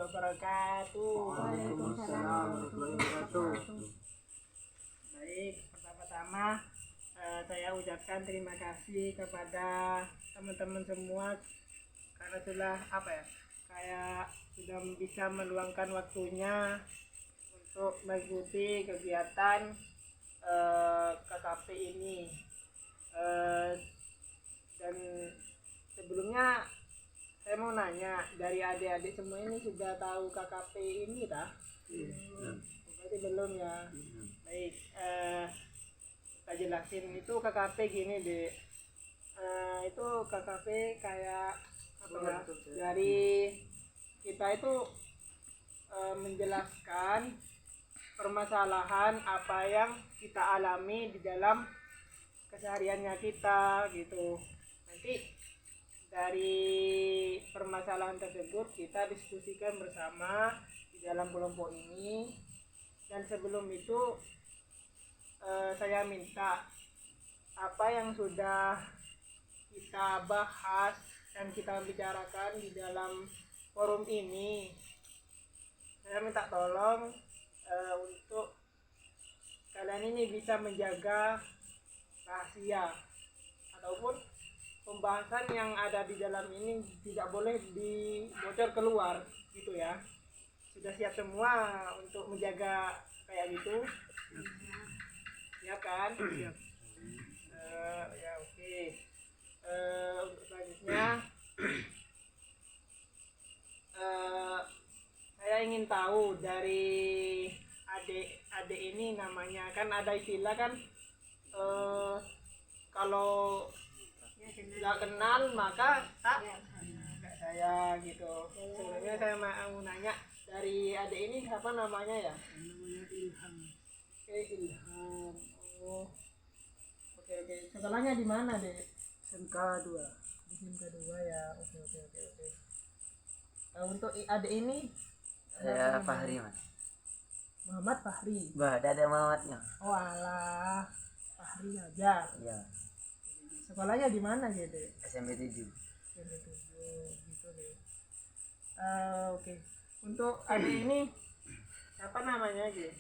wabarakatuh. Waalaikumsalam warahmatullahi wabarakatuh. Baik, pertama-tama saya ucapkan terima kasih kepada teman-teman semua karena sudah kayak sudah bisa meluangkan waktunya untuk mengikuti kegiatan KKP ini. Dan sebelumnya saya mau nanya, dari adik-adik semua ini sudah tahu KKP ini tak? Berarti belum ya. Baik, kita jelasin itu KKP gini deh. Itu KKP kayak apa ya? Dari kita itu menjelaskan permasalahan apa yang kita alami di dalam kesehariannya kita gitu. Nanti dari permasalahan tersebut kita diskusikan bersama di dalam kelompok ini. Dan sebelum itu saya minta apa yang sudah kita bahas dan kita bicarakan di dalam forum ini, saya minta tolong untuk kalian ini bisa menjaga rahasia ataupun pembahasan yang ada di dalam ini tidak boleh dibocor keluar gitu ya. Sudah siap semua untuk menjaga kayak gitu? Siap kan? Siap. Ya oke. Untuk selanjutnya saya ingin tahu dari adik ini, namanya kan ada istilah kan, kalau nggak kenal maka tak kayak saya gitu. Sebenarnya saya mau nanya, dari adik ini siapa namanya ya? Namanya Ilham. Ilham. Oh. Oke. Sekolahnya di mana, Dek? SMK 2. Di SMK 2 ya. Oke. Untuk adik ini Saya Fahri, Mas. Muhammad Fahri. Bah, ada Muhammadnya. Oh alah, Fahri aja. Iya, Sekolahnya di mana sih, Dek? SMP 7. SMP 7 gitu deh. Oke. Untuk adik ini apa namanya, Ge?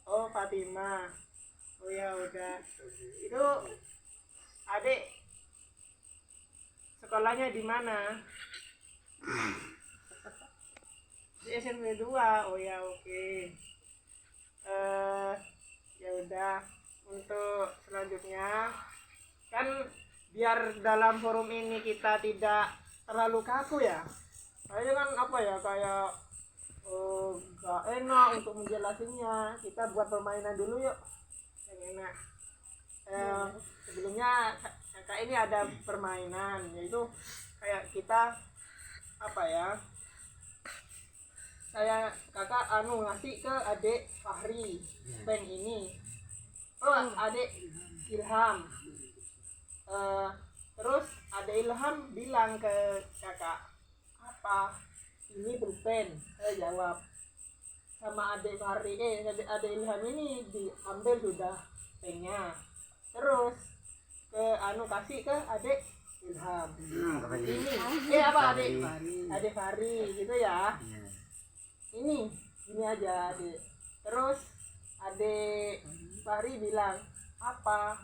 Oh, Fatima. Oh ya udah. Itu adik sekolahnya di mana? Di SMP 2. Oh ya oke. Ya udah, untuk selanjutnya kan biar dalam forum ini kita tidak terlalu kaku ya. Kayaknya kan kayak gak enak untuk menjelasinya. Kita buat permainan dulu yuk yang enak. Sebelumnya kakak ini ada permainan, yaitu kayak kita saya kakak ngasih ke adik Fahri pen ini. Adik Ilham. Terus adik Ilham bilang ke kakak, apa ini pulpen? Saya jawab. Sama adik Fahri, adik Ilham ini diambil sudah pennya. Terus kasih ke adik Ilham. Ini apa adik Fahri gitu ya. Ini aja adik. Terus adik Fahri bilang apa?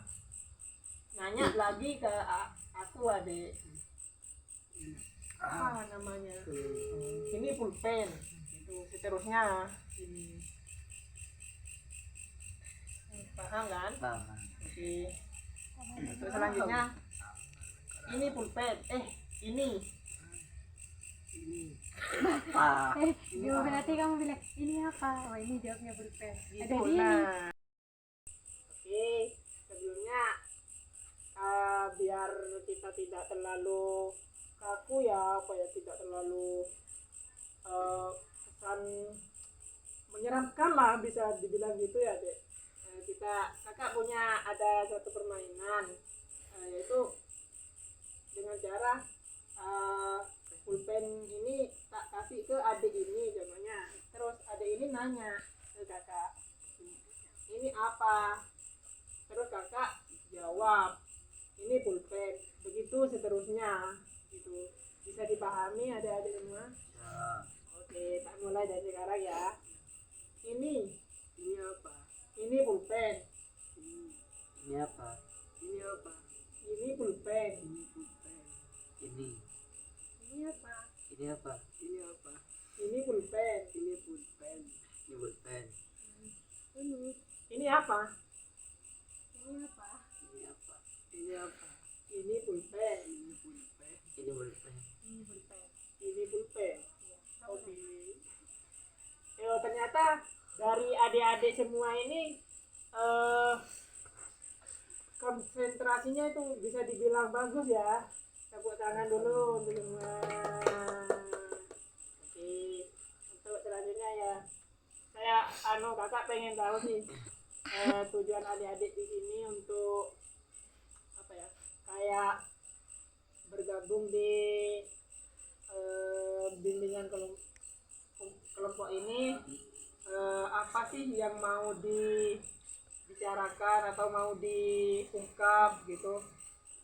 Nanya lagi ke aku, adik. Apa namanya? Ini pulpen. Itu seterusnya. Ini. Paham kan? Paham. Oke. Terus selanjutnya ini pulpen. Ini. Berarti kamu bilang ini apa? Oh, ini jawabnya pulpen. Ada Gitu, di ini. Oke, sebelumnya biar kita tidak terlalu kaku ya, tidak terlalu kesan menyeramkan lah, bisa dibilang gitu ya, Dek. Kakak punya ada satu permainan, yaitu dengan cara pulpen ini tak kasih ke adik ini contohnya. Terus adik ini nanya ke kakak, ini apa? Terus kakak jawab ini pulpen, begitu seterusnya gitu. Bisa dipahami adik-adik semua? Oke, tak mulai dari sekarang ya. Ini apa? Ini pulpen. Ini apa? Ini apa? Ini pulpen. Ini. Ini apa? Ini apa? Ini apa? Ini pulpen. Ini pulpen. Ini apa? Ini apa? Ini apa? Ini apa? Ini pulpen. Ini pulpen. Ini pulpen. Ini pulpen. Oke. Ternyata dari adik-adik semua ini konsentrasinya itu bisa dibilang bagus ya. Tepuk tangan dulu untuk semua. Oke. Untuk selanjutnya ya, saya kakak pengen tahu sih tujuan adik-adik di sini untuk apa ya? Kayak bergabung di bimbingan kelompok ini, apa sih yang mau dibicarakan atau mau diungkap gitu.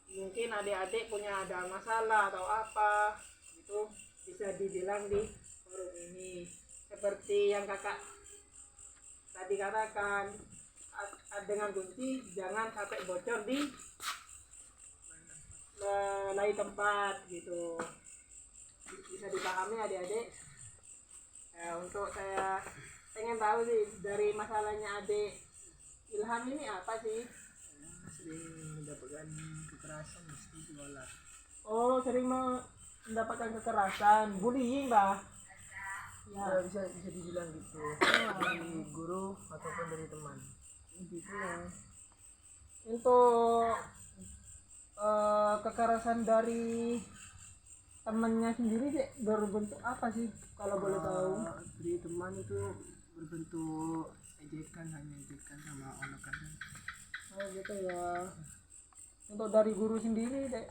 Mungkin adik-adik punya ada masalah atau apa gitu, bisa dibilang di forum ini. Seperti yang kakak tadi katakan, dengan kunci jangan sampai bocor di lain tempat gitu. Bisa dipahami adik-adik. Untuk saya pengen tahu sih dari masalahnya adik Ilham ini apa sih? Sering mendapatkan kekerasan di sekolah. Oh, sering mendapatkan kekerasan, bullying bah. Ya, bisa dibilang gitu. Dari guru ataupun dari teman. Gitu ya. Untuk kekerasan dari temannya sendiri sih berbentuk apa sih kalau boleh tahu? Dari teman itu berbentuk ejekan, hanya ejekan sama onokan. Oh gitu ya. Untuk dari guru sendiri dek,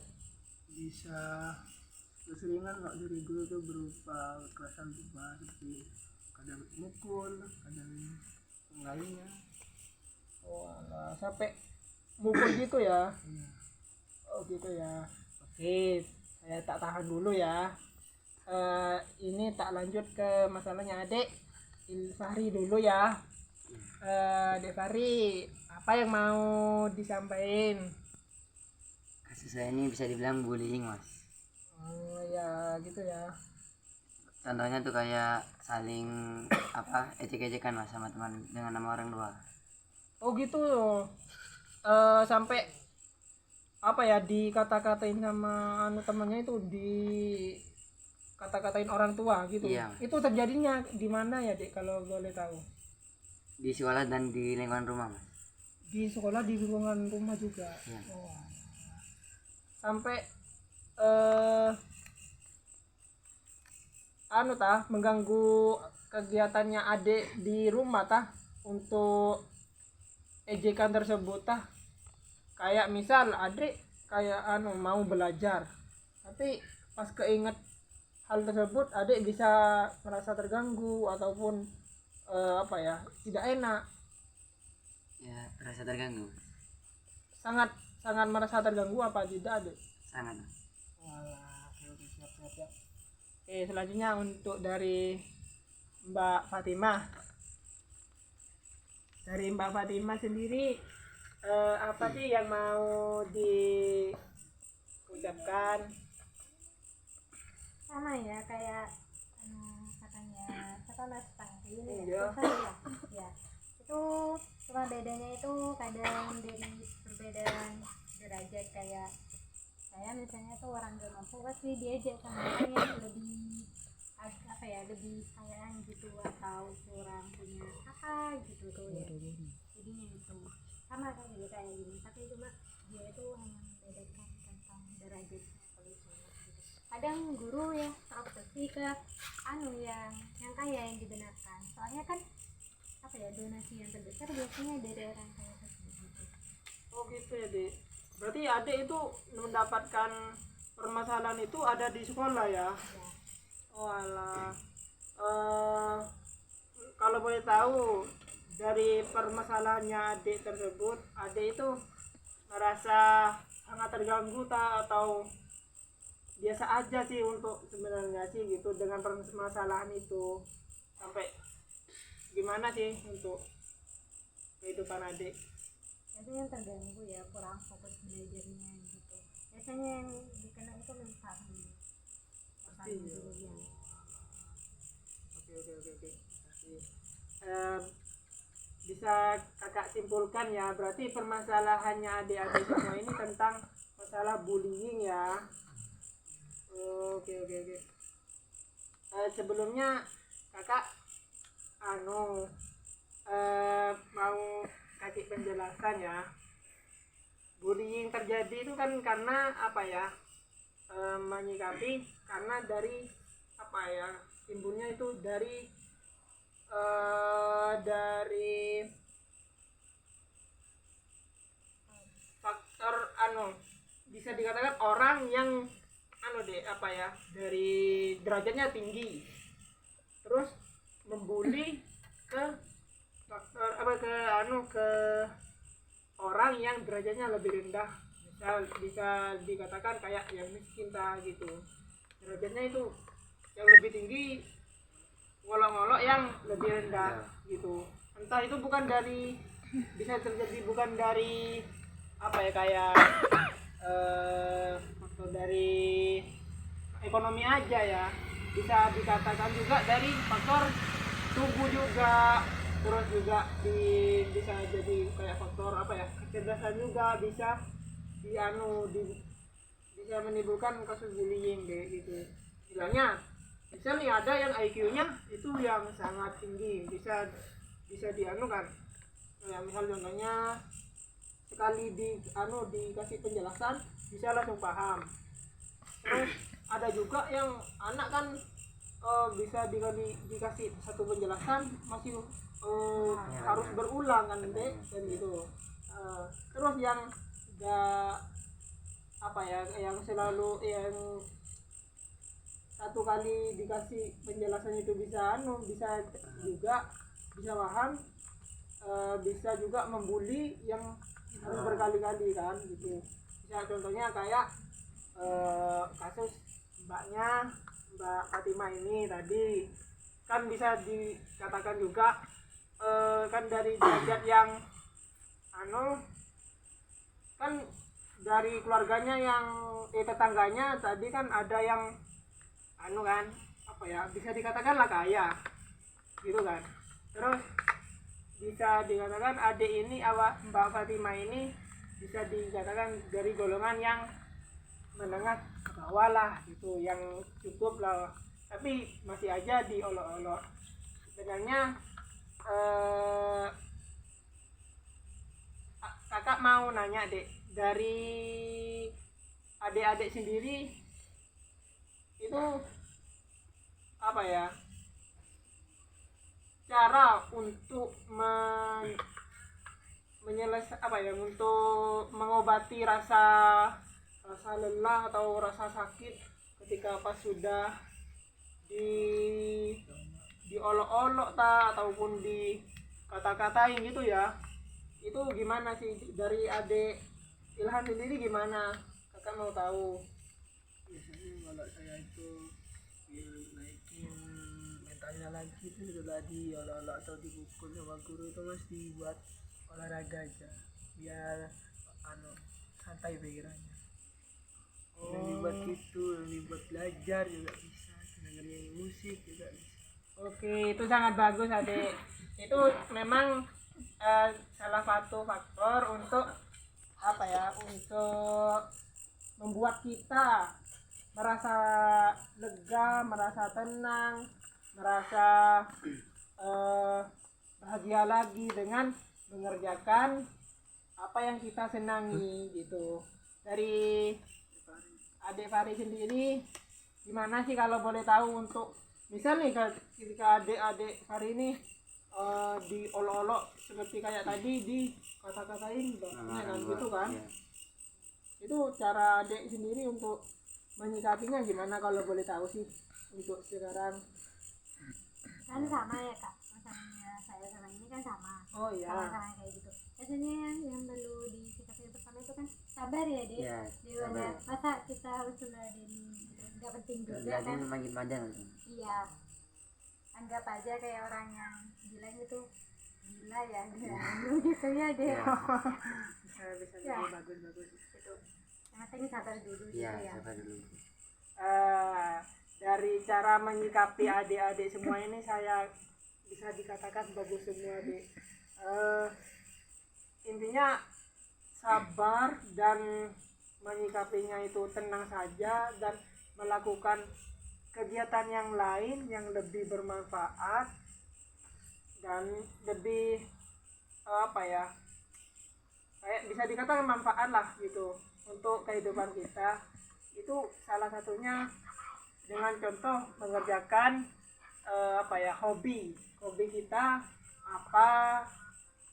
Bisa keseringan kalau dari guru itu berupa kekerasan berupa seperti kadang mukul, kadang yang lainnya. oh alah, sampai mukul gitu ya? Iya. Oh gitu ya. Oke, saya tak tahan dulu ya. Ini tak lanjut ke masalahnya adik Ilfahri dulu ya. Dek Fahri, apa yang mau disampaikan? Kasus saya ini bisa dibilang bullying, Mas. Oh ya gitu ya. Contohnya tuh kayak saling ejek-ejekan Mas sama teman dengan nama orang tua. Oh gitu. Sampai apa ya, dikata-katain sama temannya itu, di kata-katain orang tua gitu. Iya. Itu terjadinya di mana ya dek kalau boleh tahu? Di sekolah dan di lingkungan rumah, Mas. Di sekolah, di lingkungan rumah juga. Iya. Oh. Sampai mengganggu kegiatannya adik di rumah untuk ejekan tersebut kayak misal adik kayak mau belajar, tapi pas keinget hal tersebut adik bisa merasa terganggu ataupun tidak enak, Ya, terasa terganggu. sangat sangat merasa terganggu apa tidak adik? Sangat, Mas. Walah, oke, siap. Selanjutnya untuk dari Mbak Fatimah. Dari Mbak Fatimah sendiri, apa sih yang mau diucapkan? Sama ya, kayak katanya Mas Fahri Iya. ya, itu cuma bedanya itu kadang dari perbedaan derajat. Kayak saya misalnya tuh orang gak mampu, pasti diajak sama orang yang lebih lebih kayaan gitu, atau kurang punya apa gitu tuh ya. Jadinya itu sama kayak gini, tapi cuma dia itu hanya membedakan tentang derajat solusinya gitu. Kadang guru ya terobsesi ke yang kaya yang dibenarkan, soalnya kan donasi yang terbesar biasanya dari orang kaya tersebut gitu. Oh gitu ya dek. Berarti adik itu mendapatkan permasalahan itu ada di sekolah ya? Ya. Oh alah. Kalau boleh tahu dari permasalahannya adik tersebut, adik itu merasa sangat terganggu atau biasa aja sih untuk sebenarnya sih gitu dengan permasalahan itu, sampai gimana sih untuk kehidupan adik? Itu yang terganggu ya, kurang fokus belajarnya gitu. Biasanya yang dikena itu mental Pasti ya. dulunya. Oke. Bisa kakak simpulkan ya, berarti permasalahannya adik-adik semua ini tentang masalah bullying ya. Oke. Sebelumnya kakak mau kasih penjelasan ya. Bullying terjadi itu kan karena apa ya? Menyikapi karena dari apa ya? Timbulnya itu dari faktor bisa dikatakan orang yang apa ya, dari derajatnya tinggi terus membuli ke faktor ke orang yang derajatnya lebih rendah, bisa dikatakan kayak yang miskin gitu, derajatnya itu yang lebih tinggi ngolok-ngolok yang lebih rendah gitu. Entah itu bukan dari, bisa terjadi bukan dari apa ya, kayak faktor dari ekonomi aja ya, bisa dikatakan juga dari faktor tubuh juga, terus juga bisa jadi kayak faktor apa ya, kecerdasan juga bisa bisa menimbulkan kasus bullying gitu. Bilangnya misal nih ada yang IQ-nya itu yang sangat tinggi, bisa kan ya, misal contohnya sekali dikasih penjelasan bisa langsung paham. Terus ada juga yang anak kan bisa dikasih satu penjelasan masih harus berulang kan deh, dan gitu. Terus yang apa ya, yang selalu yang satu kali dikasih penjelasan itu bisa juga bisa paham, bisa juga membuli yang harus berkali-kali kan gitu. Bisa contohnya kayak kasus Mbak Fatima ini tadi kan bisa dikatakan juga kan dari derajat yang kan dari keluarganya yang tetangganya tadi kan ada yang kan apa ya, bisa dikatakan lah kaya gitu kan. Terus bisa dikatakan adik ini Mbak Fatima ini bisa dikatakan dari golongan yang menengah ke bawah lah gitu, yang cukup lah, tapi masih aja diolok-olok. Sebenarnya kakak mau nanya dek, dari adik-adik sendiri itu apa ya, cara untuk untuk mengobati rasa lelah atau rasa sakit ketika pas sudah diolok-olok ataupun dikata-katain gitu ya, itu gimana sih dari adik Ilham sendiri, gimana kakak mau tahu? Biasanya kalau saya itu naikin mentalnya lagi itu setelah diolok-olok atau dipukul sama guru itu mesti buat olahraga aja biar santai pikirannya. Dibuat gitu, dibuat belajar juga bisa, dengerin musik juga bisa. Oke, itu sangat bagus adik. Itu memang salah satu faktor untuk apa ya, untuk membuat kita merasa lega, merasa tenang, merasa bahagia lagi dengan mengerjakan apa yang kita senangi gitu. Dari adik Fari sendiri gimana sih kalau boleh tahu, untuk misal nih ketika adik-adik Fari ini diolok-olok seperti kayak tadi di kata-katain kan gitu kan, itu cara adik sendiri untuk menyikapinya gimana kalau boleh tahu sih untuk sekarang? Kan sama ya kak, misalnya saya sama ini kan sama Oh iya. sama kayak gitu, biasanya yang perlu disikapi yang pertama itu kan sabar ya deh. Ya, Daripada masa kita harus ngeladenin gitu, nggak penting juga jadi kan. makin panjang nanti. Iya, anggap aja kayak orang yang bilang itu gila ya gila gitu ya deh. Iya. Bisa Ya. bagus Gitu. Yang penting sabar dulu Iya, gitu ya. sabar dulu. Dari cara menyikapi adik-adik semua ini saya bisa dikatakan bagus semua deh. Intinya sabar dan menyikapinya itu tenang saja dan melakukan kegiatan yang lain yang lebih bermanfaat dan lebih apa ya, kayak bisa dikatakan manfaat lah gitu untuk kehidupan kita. Itu salah satunya dengan contoh mengerjakan hobi kita apa,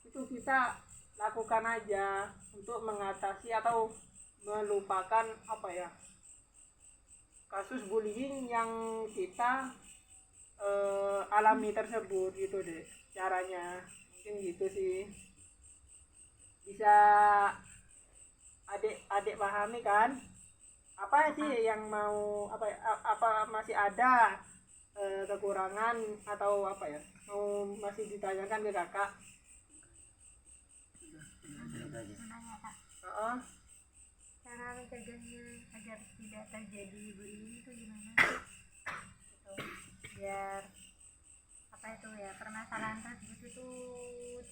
itu kita lakukan aja untuk mengatasi atau melupakan kasus bullying yang kita alami tersebut gitu deh caranya. Mungkin gitu sih, bisa adik pahami kan apa sih yang mau apa masih ada kekurangan atau mau masih ditanyakan ke kakak? Itu aja. Menanya kak, Heeh. cara mencegahnya agar tidak terjadi bullying itu gimana sih? Gitu. Biar apa itu ya, permasalahan tersebut itu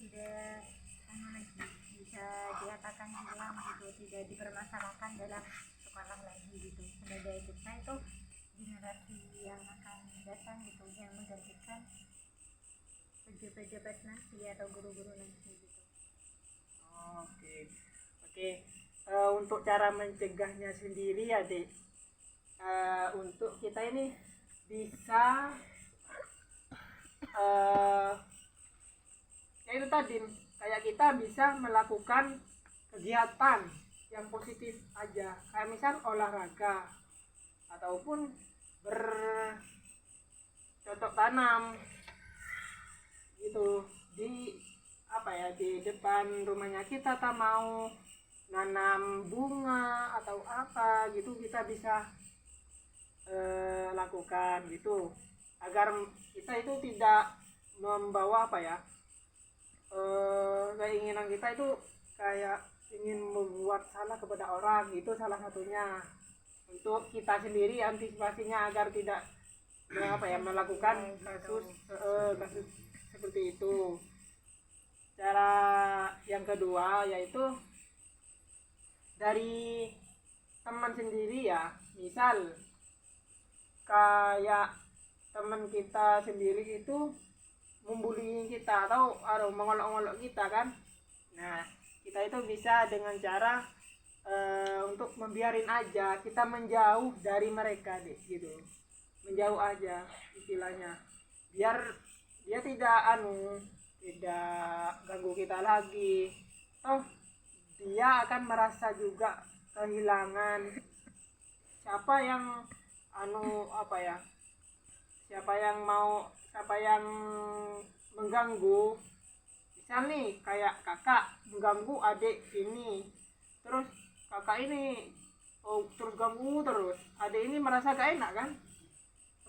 tidak lagi bisa dikatakan hilang gitu, tidak dipermasalahkan dalam sekolah lagi gitu, sebagai kita itu generasi yang akan datang gitu, yang menggantikan pejabat-pejabat nanti atau guru-guru nanti gitu. Oke. Untuk cara mencegahnya sendiri ya dek, untuk kita ini bisa ya itu tadi, kayak kita bisa melakukan kegiatan yang positif aja, kayak misal olahraga ataupun bercocok tanam gitu di di depan rumahnya kita, tak mau nanam bunga atau apa gitu, kita bisa lakukan gitu agar kita itu tidak membawa keinginan kita itu kayak ingin membuat salah kepada orang. Itu salah satunya untuk kita sendiri antisipasinya agar tidak melakukan kasus seperti itu. Cara yang kedua yaitu dari teman sendiri ya, misal kayak teman kita sendiri itu membuli kita atau mengolok-olok kita kan. Nah, kita itu bisa dengan cara untuk membiarin aja, kita menjauh dari mereka deh gitu, menjauh aja istilahnya, biar dia tidak ganggu kita lagi. Dia akan merasa juga kehilangan siapa yang siapa yang mengganggu. Misal nih kayak kakak mengganggu adik ini, terus kakak ini terus ganggu terus, adik ini merasa gak enak kan,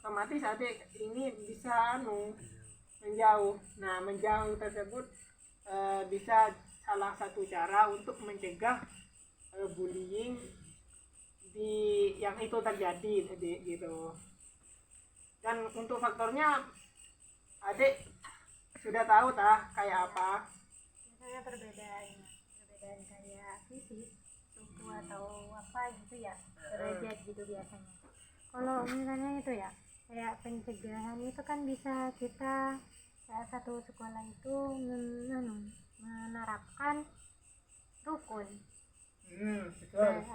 otomatis adik ini bisa menjauh. Nah, menjauh tersebut bisa salah satu cara untuk mencegah bullying yang itu terjadi gitu. Dan untuk faktornya adik sudah tahu kayak apa. Misalnya perbedaan kayak fisik, suku atau apa gitu ya, derajat gitu biasanya. Kalau misalnya itu ya, kayak pencegahan itu kan bisa kita saat satu sekolah itu menerapkan rukun. Betul.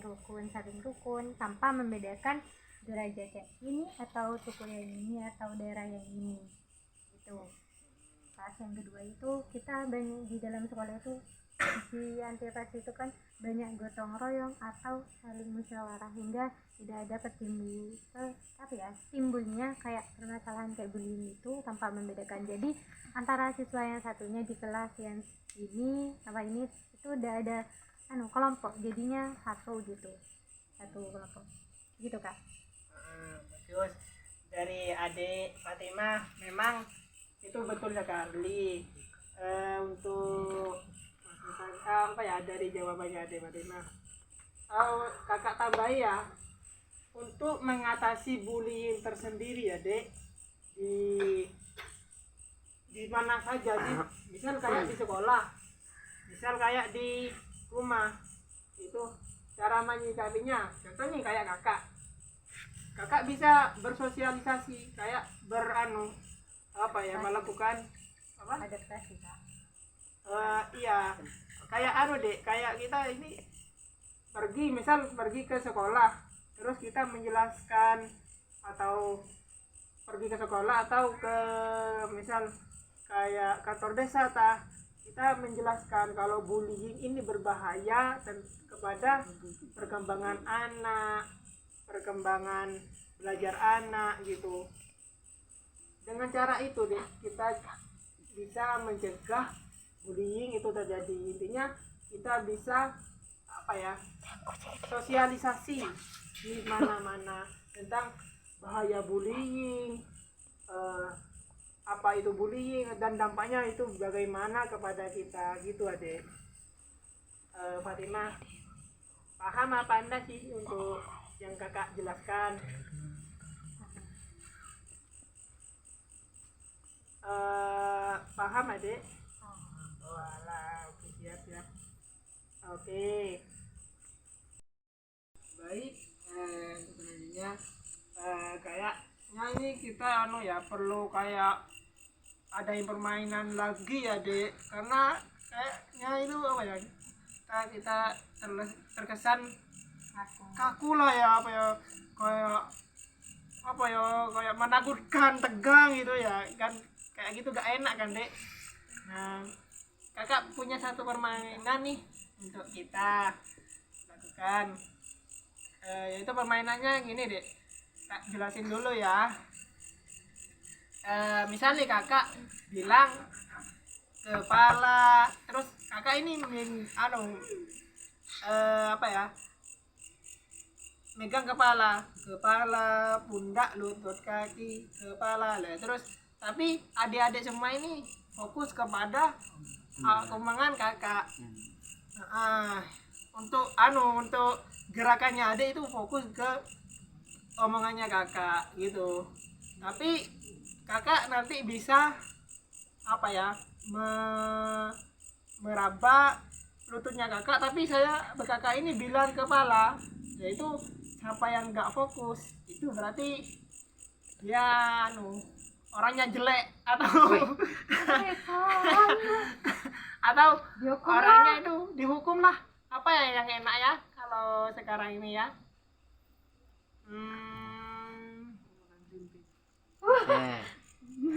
Rukun, saling rukun tanpa membedakan derajat yang ini atau suku yang ini atau daerah yang ini gitu. pas yang kedua itu kita banyak di dalam sekolah itu di antiraswa itu kan banyak gotong royong atau saling musyawarah hingga tidak ada timbulnya kayak permasalahan kayak bullying itu tanpa membedakan. Jadi antara siswa yang satunya di kelas yang ini sama ini itu udah ada kelompok, jadinya satu kelompok gitu Kak. Terus dari adik Fatimah memang itu betul sekali. Untuk dari jawabannya adik Fatimah, kakak tambahi ya, untuk mengatasi bullying tersendiri ya dek, di mana saja sih, misal kayak di sekolah, misal kayak di rumah, itu cara menyikapinya. Contohnya kayak kakak bisa bersosialisasi, kayak melakukan Adaptasi Kak. iya, kayak dek, kayak kita ini pergi ke sekolah, terus kita menjelaskan, atau pergi ke sekolah atau ke misal kayak kantor desa kita menjelaskan kalau bullying ini berbahaya kepada perkembangan anak, perkembangan belajar anak gitu. Dengan cara itu deh kita bisa mencegah bullying itu terjadi. Intinya kita bisa sosialisasi di mana-mana tentang bahaya bullying, apa itu bullying dan dampaknya itu bagaimana kepada kita gitu adek. Fatimah, paham apa anda sih untuk yang kakak jelaskan? Paham adek? Walah, oke, siap. Oke. Baik, sebenarnya kayaknya ini kita perlu kayak adain permainan lagi ya dek, karena kayaknya itu kita terkesan kaku lah ya, kayak menakutkan, tegang gitu ya kan, kayak gitu gak enak kan dek. Nah, kakak punya satu permainan nih untuk kita lakukan. Yaitu permainannya gini dek, kak jelasin dulu ya. Misal nih kakak bilang kepala, terus kakak ini megang kepala, pundak, lutut, kaki, kepala lah. Terus tapi adik-adik semua ini fokus kepada omongan kakak. Untuk gerakannya adik itu fokus ke omongannya kakak gitu. Tapi kakak nanti bisa meraba lututnya kakak, tapi kakak ini bilang kepala, yaitu siapa yang nggak fokus itu berarti ya orangnya jelek atau orangnya itu dihukum lah. Apa ya yang enak ya kalau sekarang ini ya?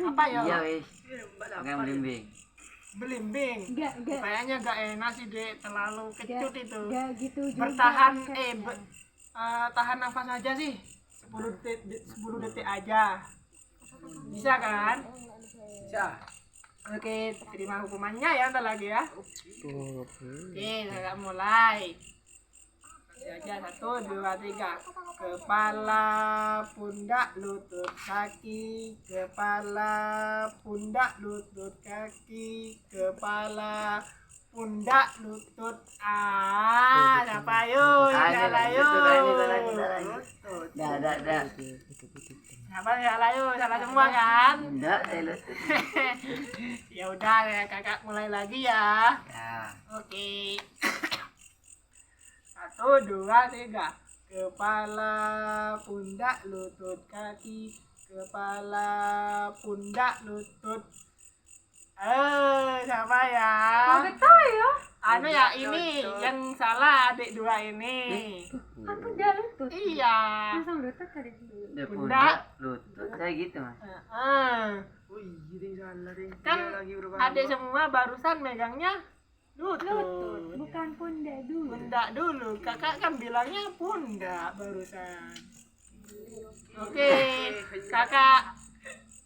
Apa ya? Iya wis. Enggak belimbing. Kayaknya gak enak sih dek, terlalu kecut itu. Enggak gitu juga. Bertahan tahan nafas aja sih. 10 detik aja. Bisa kan? Bisa. Oke, terima hukumannya ya ntar lagi ya. Oke, kakak mulai. Aja 1, 2, 3. Kepala, pundak, lutut, kaki. Kepala, pundak, lutut, kaki. Kepala, pundak, lutut. Siapa yuk? Salah yuk. Dah. Siapa salah yuk? Salah semua kan? Enggak, Ya udah ya, kakak mulai lagi ya. Ya. Oke. 1, 2, 3. Kepala, pundak, lutut, kaki. Kepala, pundak, lutut. Siapa ya? Ya ini yang salah adik 2 ini. Aku jalan tuh. Iya. Langsung lutut. lutut tadi. Dia Pundak. lutut kayak gitu mas. Oh iya deh, salah deh. Kan Dia lagi berubah. adik semua barusan megangnya lutut. Bukan pundak dulu. Pundak dulu. Kakak kan bilangnya pundak barusan. Oke, kakak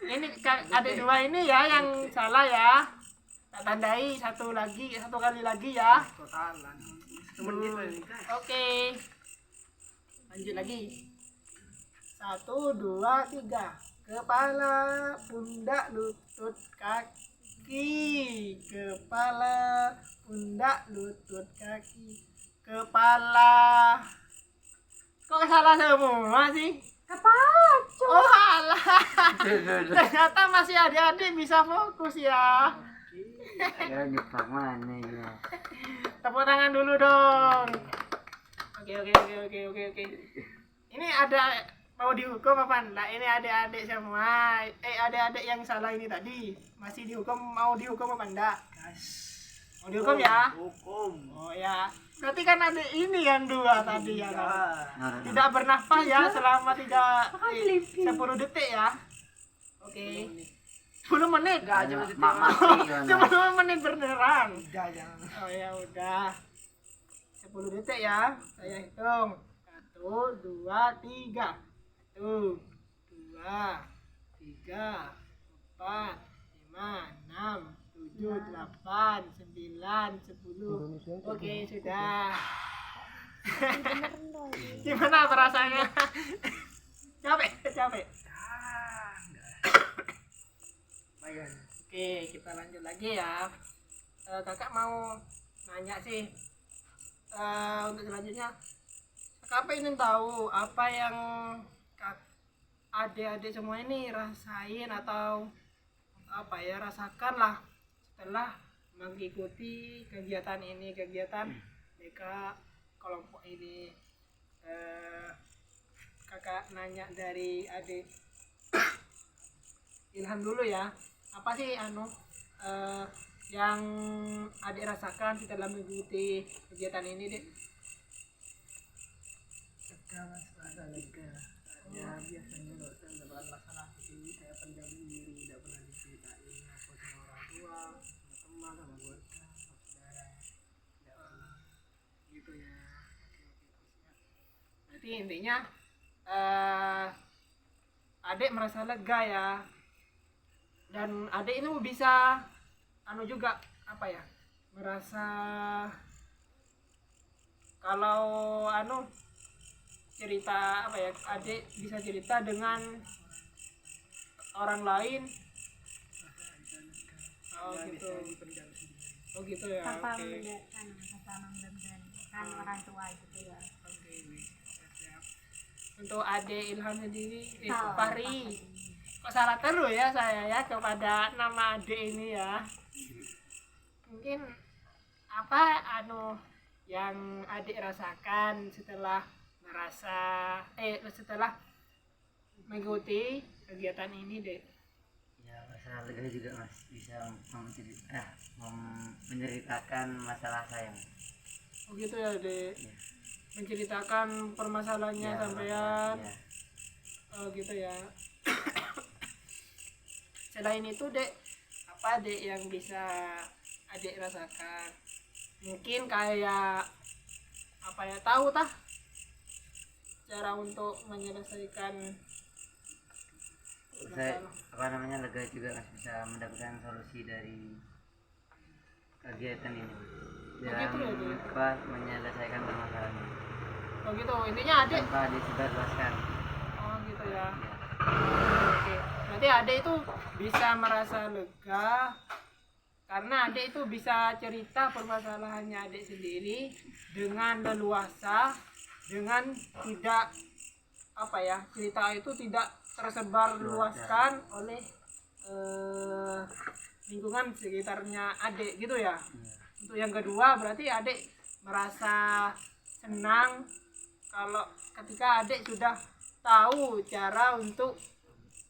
ini adik dua ini ya yang salah ya. Tak tandai satu kali lagi ya. Totalan. Semenit lah ini kan. Oke. Lanjut lagi. 1, 2, 3. Kepala, pundak, lutut, kaki. Kepala, pundak, lutut, kaki. Kepala. Kok salah semua sih? Kepala, Cuk. Oh alah. Ternyata masih adik-adik bisa fokus ya. Kira nyepak mana ya. Tepuk tangan dulu dong. Oke. Ini ada mau dihukum apa enggak? Ini adik-adik semua. Adik-adik yang salah ini tadi masih dihukum, mau dihukum apa enggak? Mau dihukum ya? Hukum. Oh ya. Berarti kan adik ini yang dua tadi ya kan? Nah, Tidak bernafas ya selama 10 detik ya. Oke. 10 menit. Enggak aja masih mak mati kan. 10 menit beneran. Udah jangan. Oh ya udah. 10 detik ya. Saya hitung. 1, 2, 3. 1, 2, 3, 4, 5, 6, 7, 8, 9, 10. Oke, sudah. Gimana perasaannya? Capek. Bayan. Oke, kita lanjut lagi ya. Kakak mau nanya sih. Untuk selanjutnya, kakak ingin tahu apa yang adik-adik semua ini rasain atau apa ya, rasakan lah setelah mengikuti kegiatan BK kelompok ini. Kakak nanya dari adik Ilham dulu ya, apa sih yang adik rasakan setelah mengikuti kegiatan ini, Dek? Lega mas, rasa lega. Ya biasanya kalau saya mendapatkan masalah begini saya pendam sendiri, tidak pernah diceritain apa sama orang tua, sama teman, sama keluarga, sama saudara. Tidak pernah Gitu ya. Oke, siap. Berarti intinya adik merasa lega ya, dan adik ini bisa juga apa ya, merasa kalau cerita apa ya, adik bisa cerita dengan orang lain. Oh Ya, gitu. bisa dipendam sendiri. Oh gitu ya. Tanpa Oke. membebani orang tua gitu ya. Oke, siap. Untuk adik Ilham sendiri, Salah, Fahri. Kok salah terus ya saya ya kepada nama adik ini ya. Mungkin apa yang adik rasakan setelah setelah mengikuti kegiatan ini, Dek? Ya rasa lega juga mas, bisa menceritakan masalah saya. Oh gitu ya, Dek. Ya. Menceritakan permasalahannya Ya, sampean. ya. Oh gitu ya. Selain itu, Dek, apa Dek yang bisa adik rasakan? Mungkin kayak apa ya, tahu cara untuk menyelesaikan Saya lega juga mas, bisa mendapatkan solusi dari kegiatan ini dalam gitu ya, Dek? menyelesaikan permasalahan Oh gitu, intinya adik. tanpa disebarluaskan. Oh gitu ya. Ya. Oke, berarti adik itu bisa merasa lega karena adik itu bisa cerita permasalahannya adik sendiri dengan leluasa, dengan tidak apa ya, cerita itu tidak tersebar luaskan oleh lingkungan sekitarnya adik gitu ya. Untuk yang kedua berarti adik merasa senang kalau ketika adik sudah tahu cara untuk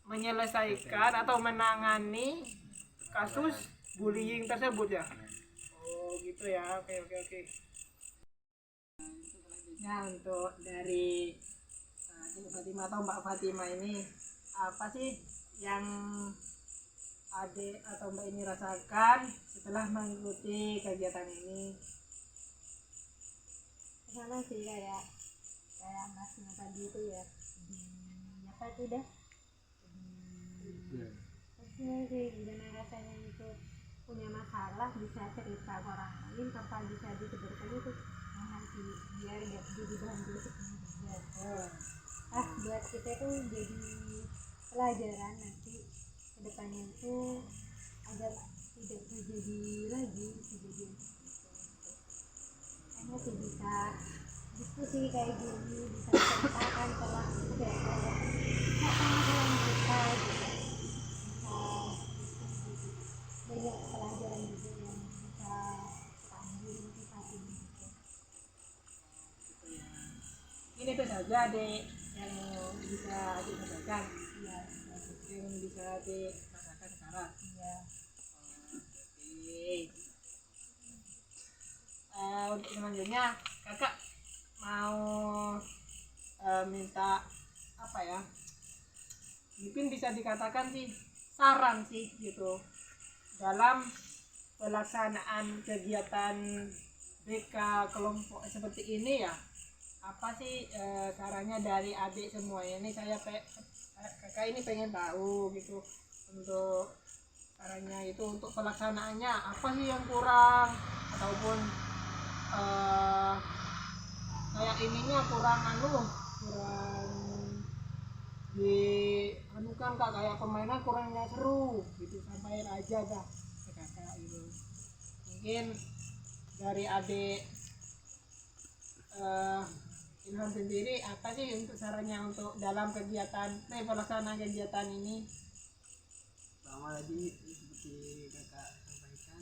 menyelesaikan atau menangani kasus bullying tersebut ya. Oh gitu ya. Oke. Nah untuk dari Ibu Fatima atau Mbak Fatima ini apa sih yang adik atau mbak ini rasakan setelah mengikuti kegiatan ini? Sama sih kayak masnya tadi itu ya, apa itu dah, maksudnya sih gimana rasanya itu punya masalah bisa cerita ke orang lain tanpa bisa disebutkan itu sih, biar gak jadi bahan gosipnya juga. Buat kita tuh jadi pelajaran nanti kedepannya itu agar tidak terjadi lagi kejadian seperti itu. Karena sih bisa diskusi kayak gini, bisa menceritakan telah sudah kayak pengalaman kita juga bisa banyak pelajaran juga yang bisa kita ambil motivasi gitu. Ini tuh saja adik yang bisa adik sampaikan. Iya, Yang bisa adik rasakan sekarang. iya. Oke. Untuk selanjutnya kakak mau minta apa ya, mungkin bisa dikatakan sih saran sih gitu dalam pelaksanaan kegiatan BK kelompok seperti ini ya. Apa sih sarannya dari adik semua ini? Kakak ini pengen tahu gitu untuk caranya itu, untuk pelaksanaannya apa sih yang kurang, ataupun kayak ininya kurang di kan kak, kayak permainan kurangnya seru gitu, sampaikan aja dah ke kakak gitu. Mungkin dari adik Ilham sendiri apa sih untuk sarannya untuk dalam pelaksanaan kegiatan ini? Pertama tadi seperti kakak sampaikan,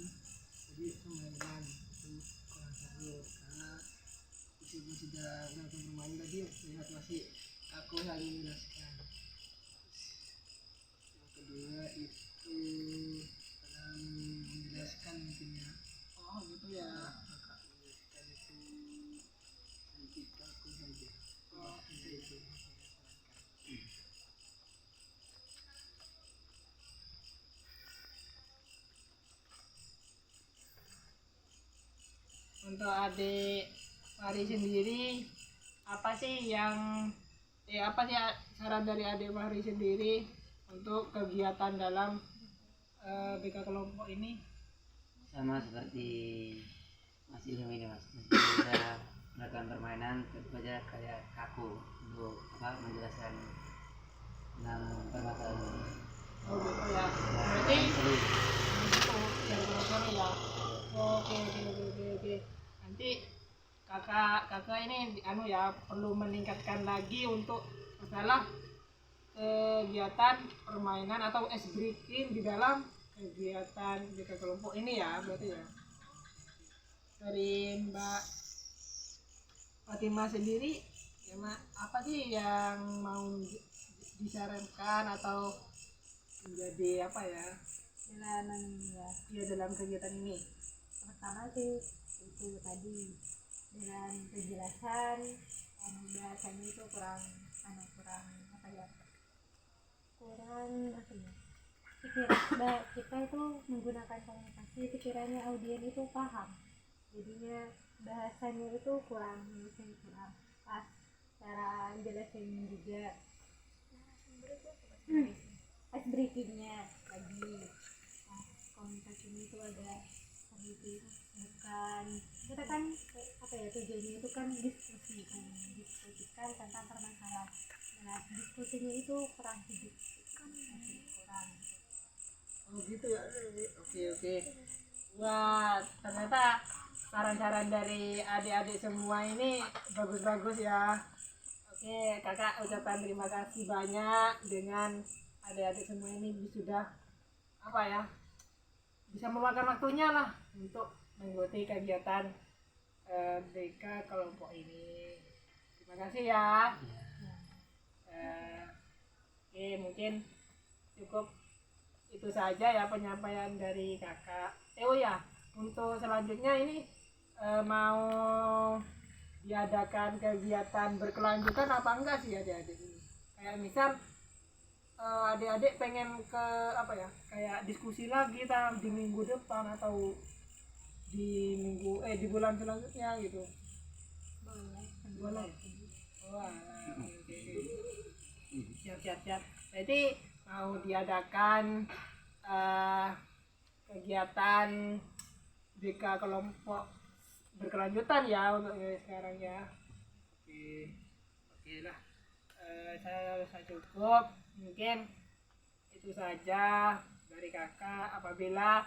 jadi permainan itu kurang seru karena meskipun sudah melakukan permainan tadi terlihat masih aku lagi menjelaskan. Yang kedua itu dalam menjelaskan mungkin ya, Oh gitu ya. kakak menjelaskan itu sedikit aku saja. Itu yang saya sarankan. Untuk adik Fahri sendiri apa sih saran dari adik Fahri sendiri untuk kegiatan dalam BK kelompok ini? Sama seperti Mas Ilham ini Mas, bisa melakukan permainan tentu saja kayak kaku untuk menjelaskan tentang permasalahan ini. Oh gitu ya. Berarti Seru. itu yang seru ya. Oke. Nanti kakak ini ya perlu meningkatkan lagi untuk masalah kegiatan permainan atau ice breaking di dalam kegiatan BK kelompok ini ya, berarti ya. Dari Mbak Fatima sendiri ya, apa sih yang mau disarankan atau menjadi apa ya dalam kegiatan ini? Pertama sih itu tadi dengan penjelasan bahasanya itu kurang kita itu menggunakan komunikasi sekiranya audien itu paham, jadinya bahasanya itu kurang pas, cara jelasin juga ice breakingnya lagi. Komunikasinya itu ada seperti bukan kita kan tujuannya itu kan diskusikan tentang permasalahan. Nah, diskusinya itu kurang sedikit, masih kurang. Oh gitu ya. Oke. Wah, ternyata saran-saran dari adik-adik semua ini bagus-bagus ya. Oke, kakak ucapkan terima kasih banyak dengan adik-adik semua ini sudah bisa meluangkan waktunya lah untuk mengikuti kegiatan BK kelompok ini. Terima kasih ya. Oke, mungkin cukup itu saja ya penyampaian dari kakak. Oh ya, untuk selanjutnya ini mau diadakan kegiatan berkelanjutan apa enggak sih adik-adik ini? Kayak misal adik-adik pengen ke apa ya, kayak diskusi lagi di minggu depan atau di bulan selanjutnya gitu. Boleh. Wah, oke. Siap. Jadi mau diadakan kegiatan BK kelompok berkelanjutan ya untuk sekarang ya. Oke lah. Saya rasa cukup. Mungkin itu saja dari kakak. Apabila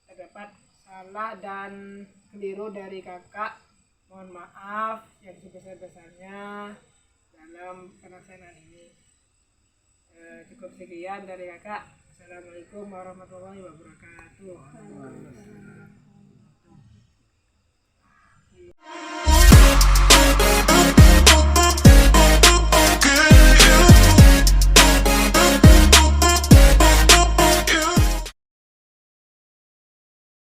terdapat salah dan keliru dari kakak, mohon maaf yang sebesar-besarnya dalam pelaksanaan ini. Cukup sekian dari kakak. Assalamualaikum warahmatullahi wabarakatuh.